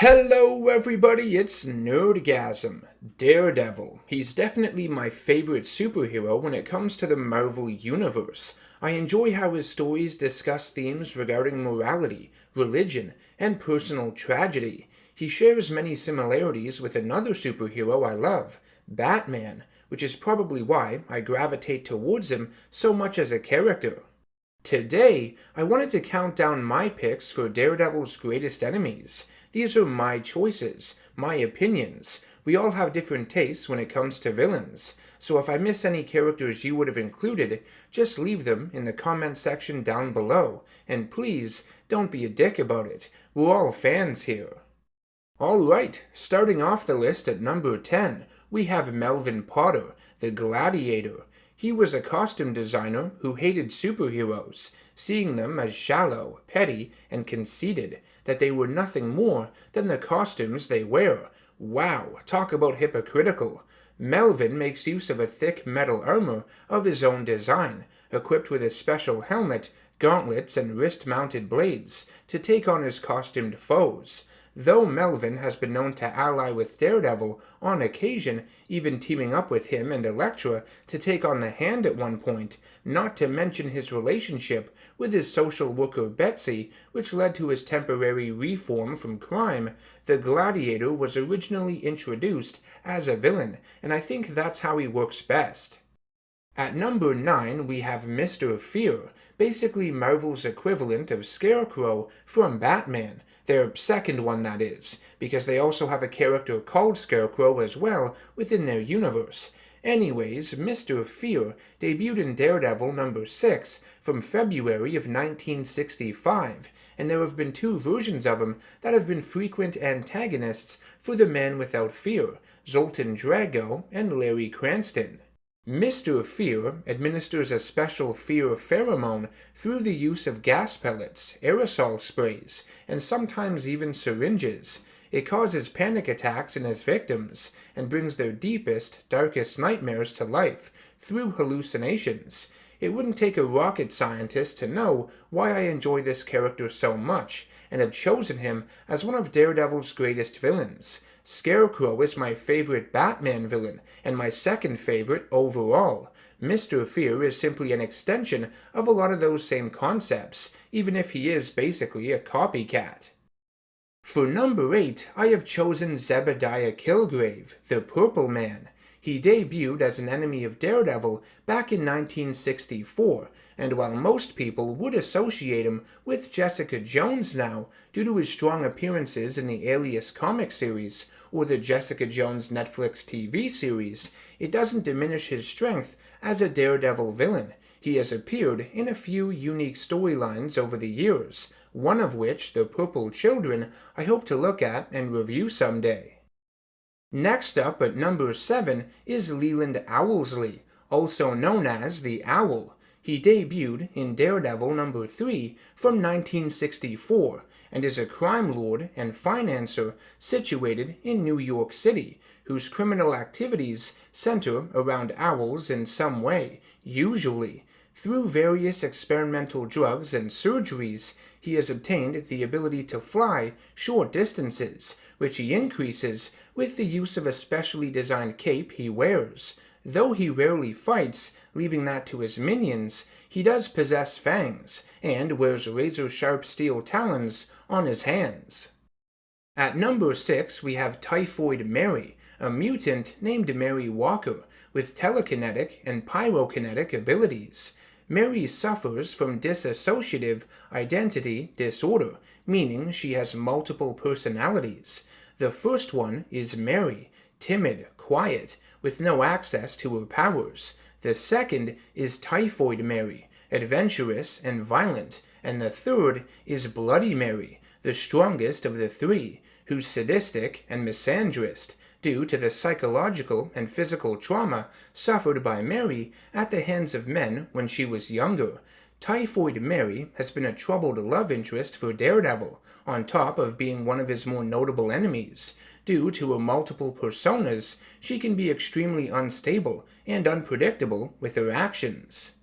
Hello everybody, it's NerdGasm. Daredevil. He's definitely my favorite superhero when it comes to the Marvel Universe. I enjoy how his stories discuss themes regarding morality, religion, and personal tragedy. He shares many similarities with another superhero I love, Batman, which is probably why I gravitate towards him so much as a character. Today, I wanted to count down my picks for Daredevil's greatest enemies. These are my choices, my opinions. We all have different tastes when it comes to villains, so if I miss any characters you would have included, just leave them in the comment section down below, and please, don't be a dick about it. We're all fans here. Alright, starting off the list at number 10, we have Melvin Potter, the Gladiator. He was a costume designer who hated superheroes, seeing them as shallow, petty, and conceited, that they were nothing more than the costumes they wear. Wow, talk about hypocritical. Melvin makes use of a thick metal armor of his own design, equipped with a special helmet, gauntlets, and wrist-mounted blades, to take on his costumed foes. Though Melvin has been known to ally with Daredevil on occasion, even teaming up with him and Elektra to take on the Hand at one point, not to mention his relationship with his social worker Betsy, which led to his temporary reform from crime, the Gladiator was originally introduced as a villain, and I think that's how he works best. At number 9, we have Mr. Fear, basically Marvel's equivalent of Scarecrow from Batman. Their second one, that is, because they also have a character called Scarecrow as well within their universe. Anyways, Mr. Fear debuted in Daredevil number 6 from February of 1965, and there have been two versions of him that have been frequent antagonists for the Man Without Fear, Zoltan Drago and Larry Cranston. Mr. Fear administers a special fear pheromone through the use of gas pellets, aerosol sprays, and sometimes even syringes. It causes panic attacks in his victims and brings their deepest, darkest nightmares to life through hallucinations. It wouldn't take a rocket scientist to know why I enjoy this character so much, and have chosen him as one of Daredevil's greatest villains. Scarecrow is my favorite Batman villain, and my second favorite overall. Mr. Fear is simply an extension of a lot of those same concepts, even if he is basically a copycat. For number 8, I have chosen Zebediah Killgrave, the Purple Man. He debuted as an enemy of Daredevil back in 1964, and while most people would associate him with Jessica Jones now, due to his strong appearances in the Alias comic series or the Jessica Jones Netflix TV series, it doesn't diminish his strength as a Daredevil villain. He has appeared in a few unique storylines over the years, one of which, The Purple Children, I hope to look at and review someday. Next up at number 7 is Leland Owlsley, also known as the Owl. He debuted in Daredevil number 3 from 1964 and is a crime lord and financer situated in New York City, whose criminal activities center around owls in some way, usually. Through various experimental drugs and surgeries, he has obtained the ability to fly short distances, which he increases with the use of a specially designed cape he wears. Though he rarely fights, leaving that to his minions, he does possess fangs, and wears razor-sharp steel talons on his hands. At number 6, we have Typhoid Mary, a mutant named Mary Walker, with telekinetic and pyrokinetic abilities. Mary suffers from dissociative identity disorder, meaning she has multiple personalities. The first one is Mary, timid, quiet, with no access to her powers. The second is Typhoid Mary, adventurous and violent. And the third is Bloody Mary, the strongest of the three, who's sadistic and misandrist, due to the psychological and physical trauma suffered by Mary at the hands of men when she was younger. Typhoid Mary has been a troubled love interest for Daredevil, on top of being one of his more notable enemies. Due to her multiple personas, she can be extremely unstable and unpredictable with her actions.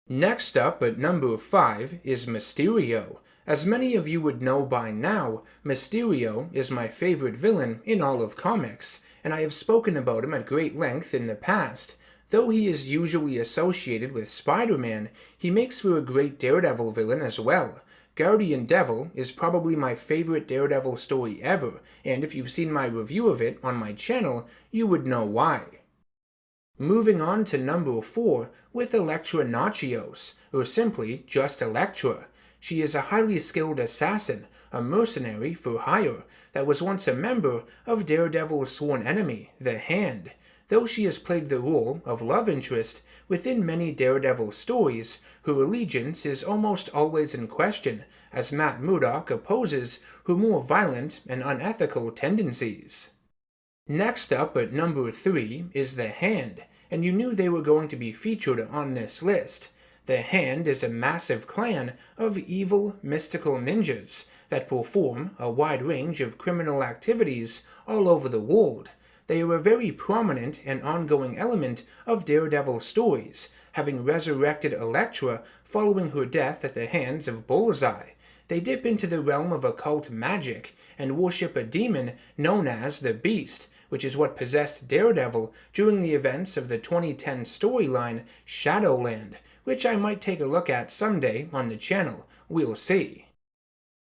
Next up at number 5 is Mysterio, As many of you would know by now, Mysterio is my favorite villain in all of comics, and I have spoken about him at great length in the past. Though he is usually associated with Spider-Man, he makes for a great Daredevil villain as well. Guardian Devil is probably my favorite Daredevil story ever, and if you've seen my review of it on my channel, you would know why. Moving on to number 4 with Elektra Nachios, or simply just Elektra. She is a highly skilled assassin, a mercenary for hire, that was once a member of Daredevil's sworn enemy, the Hand. Though she has played the role of love interest within many Daredevil stories, her allegiance is almost always in question, as Matt Murdock opposes her more violent and unethical tendencies. Next up at number 3 is the Hand, and you knew they were going to be featured on this list. The Hand is a massive clan of evil, mystical ninjas that perform a wide range of criminal activities all over the world. They are a very prominent and ongoing element of Daredevil stories, having resurrected Elektra following her death at the hands of Bullseye. They dip into the realm of occult magic and worship a demon known as the Beast, which is what possessed Daredevil during the events of the 2010 storyline Shadowland, which I might take a look at someday on the channel. We'll see.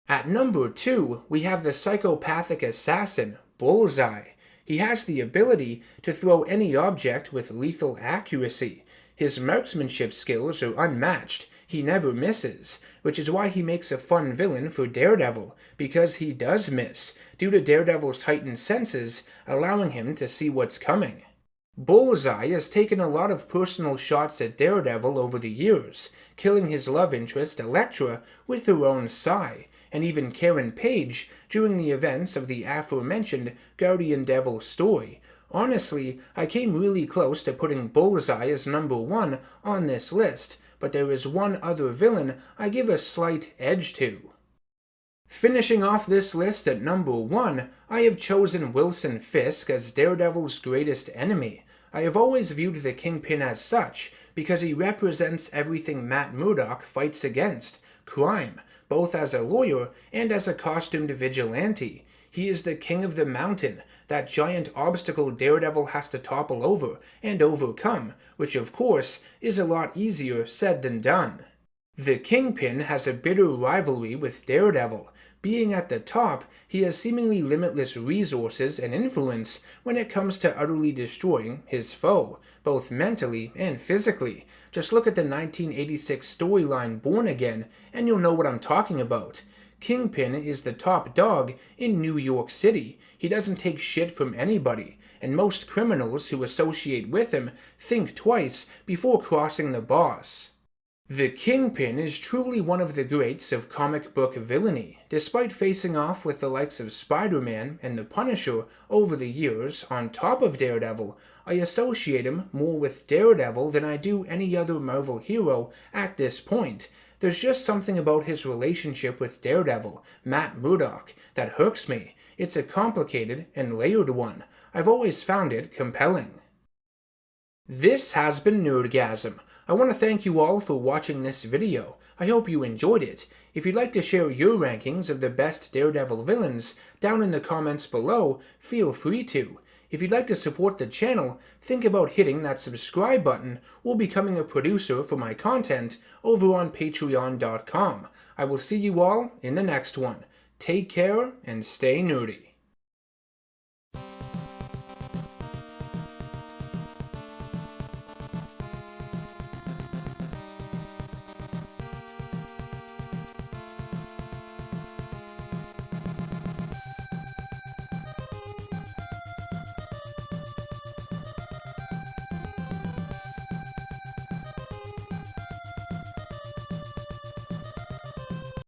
At number 2, we have the psychopathic assassin, Bullseye. He has the ability to throw any object with lethal accuracy. His marksmanship skills are unmatched. He never misses, which is why he makes a fun villain for Daredevil, because he does miss, due to Daredevil's heightened senses allowing him to see what's coming. Bullseye has taken a lot of personal shots at Daredevil over the years, killing his love interest Elektra with her own sigh, and even Karen Page during the events of the aforementioned Guardian Devil story. Honestly, I came really close to putting Bullseye as number 1 on this list, but there is one other villain I give a slight edge to. Finishing off this list at number 1, I have chosen Wilson Fisk as Daredevil's greatest enemy. I have always viewed the Kingpin as such, because he represents everything Matt Murdock fights against: crime, both as a lawyer and as a costumed vigilante. He is the king of the mountain, that giant obstacle Daredevil has to topple over and overcome, which of course is a lot easier said than done. The Kingpin has a bitter rivalry with Daredevil. Being at the top, he has seemingly limitless resources and influence when it comes to utterly destroying his foe, both mentally and physically. Just look at the 1986 storyline Born Again, and you'll know what I'm talking about. Kingpin is the top dog in New York City. He doesn't take shit from anybody, and most criminals who associate with him think twice before crossing the boss. The Kingpin is truly one of the greats of comic book villainy. Despite facing off with the likes of Spider-Man and the Punisher over the years on top of Daredevil, I associate him more with Daredevil than I do any other Marvel hero at this point. There's just something about his relationship with Daredevil, Matt Murdock, that hooks me. It's a complicated and layered one. I've always found it compelling. This has been NerdGasm. I want to thank you all for watching this video. I hope you enjoyed it. If you'd like to share your rankings of the best Daredevil villains down in the comments below, feel free to. If you'd like to support the channel, think about hitting that subscribe button or becoming a producer for my content over on patreon.com. I will see you all in the next one. Take care and stay nerdy.